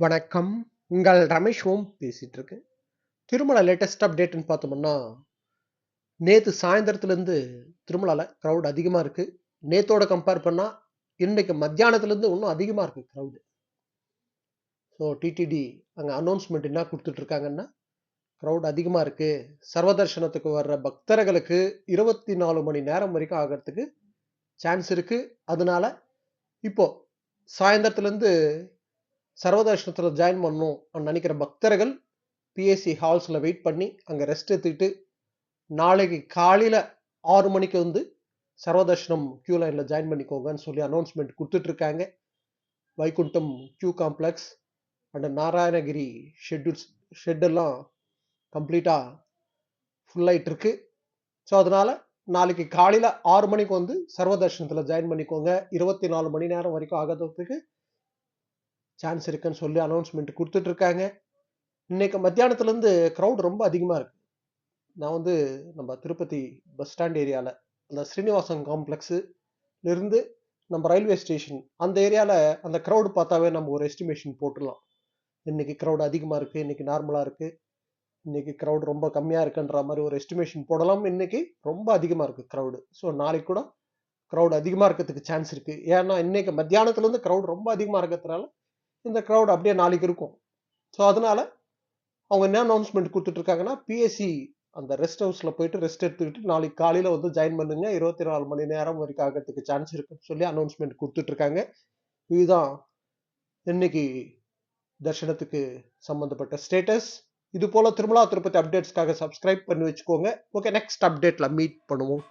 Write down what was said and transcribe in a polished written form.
வணக்கம். உங்கள் ரமேஷ் ஓம் பேசிட்டு இருக்கேன். திருமலா லேட்டஸ்ட் அப்டேட்ன்னு பார்த்தோம்னா, நேத்து சாயந்தரத்துலேருந்து திருமலால கிரவுட் அதிகமா இருக்கு. நேத்தோட கம்பேர் பண்ணா, இன்னைக்கு மத்தியானத்துலேருந்து இன்னும் அதிகமா இருக்கு கிரவுட். ஸோ டிடிடி அங்க அனௌன்ஸ்மென்ட் என்ன குடுத்துட்டு இருக்காங்கன்னா, கிரவுட் அதிகமா இருக்கு. சர்வதர்ஷனத்துக்கு வர்ற பக்தர்களுக்கு 24 மணி நேரம் வரைக்கும் ஆகறதுக்கு சான்ஸ் இருக்கு. அதனால இப்போ சாயந்தரத்துலேருந்து சர்வதர்ஷனத்துல ஜாயின் பண்ணணும்னு நினைக்கிற பக்தர்கள் பிஎஸ்சி ஹால்ஸ்ல வெயிட் பண்ணி அங்க ரெஸ்ட் எடுத்துக்கிட்டு நாளைக்கு காலையில 6 மணிக்கு வந்து சர்வதர்ஷனம் கியூ லைன்ல ஜாயின் பண்ணிக்கோங்கன்னு சொல்லி அனௌன்ஸ்மெண்ட் கொடுத்துட்டு இருக்காங்க. Vaikuntam queue complex and Narayanagiri shed எல்லாம் கம்ப்ளீட்டா ஃபுல் ஆயிட்டு இருக்கு. ஸோ அதனால நாளைக்கு காலையில 6 மணிக்கு வந்து சர்வதர்ஷனத்துல ஜாயின் பண்ணிக்கோங்க. 24 மணி நேரம் வரைக்கும் ஆகிறதுக்கு சான்ஸ் இருக்குன்னு சொல்லி அனௌன்ஸ்மெண்ட் கொடுத்துட்டு இருக்காங்க. இன்னைக்கு மத்தியானத்துல இருந்து கிரவுட் ரொம்ப அதிகமா இருக்கு. நான் வந்து நம்ம திருப்பதி பஸ் ஸ்டாண்ட் ஏரியால அந்த ஸ்ரீனிவாசன் காம்ப்ளெக்ஸ் இருந்து நம்ம ரயில்வே ஸ்டேஷன் அந்த ஏரியால அந்த கிரவுட் பார்த்தாவே நம்ம ஒரு எஸ்டிமேஷன் போட்டுடலாம். இன்னைக்கு கிரவுட் அதிகமா இருக்கு, இன்னைக்கு நார்மலா இருக்கு, இன்னைக்கு கிரவுட் ரொம்ப கம்மியா இருக்குன்ற மாதிரி ஒரு எஸ்டிமேஷன் போடலாம். இன்னைக்கு ரொம்ப அதிகமா இருக்கு கிரவுட். ஸோ நாளைக்கு கூட கிரவுட் அதிகமா இருக்கிறதுக்கு சான்ஸ் இருக்கு. ஏன்னா இன்னைக்கு மத்தியானத்துல இருந்து கிரவுட் ரொம்ப அதிகமா இருக்கிறதுனால இந்த கிரவுட் அப்படியே நாளைக்கு இருக்கும். ஸோ அதனால அவங்க என்ன அனௌன்ஸ்மெண்ட் கொடுத்துட்டு இருக்காங்கன்னா, பிஎஸ்சி அந்த ரெஸ்ட் ஹவுஸ்ல போயிட்டு ரெஸ்ட் எடுத்துக்கிட்டு நாளைக்கு காலையில வந்து ஜாயின் பண்ணுங்க. 24 மணி நேரம் வரைக்கும் ஆகிறதுக்கு சான்ஸ் இருக்குன்னு சொல்லி அனௌன்ஸ்மெண்ட் கொடுத்துட்டு இருக்காங்க. இதுதான் இன்னைக்கு தர்ஷனத்துக்கு சம்பந்தப்பட்ட ஸ்டேட்டஸ். இது போல திருமலா திருப்பதி அப்டேட்ஸ்க்காக சப்ஸ்கிரைப் பண்ணி வச்சுக்கோங்க. ஓகே, நெக்ஸ்ட் அப்டேட்ல மீட் பண்ணுவோம்.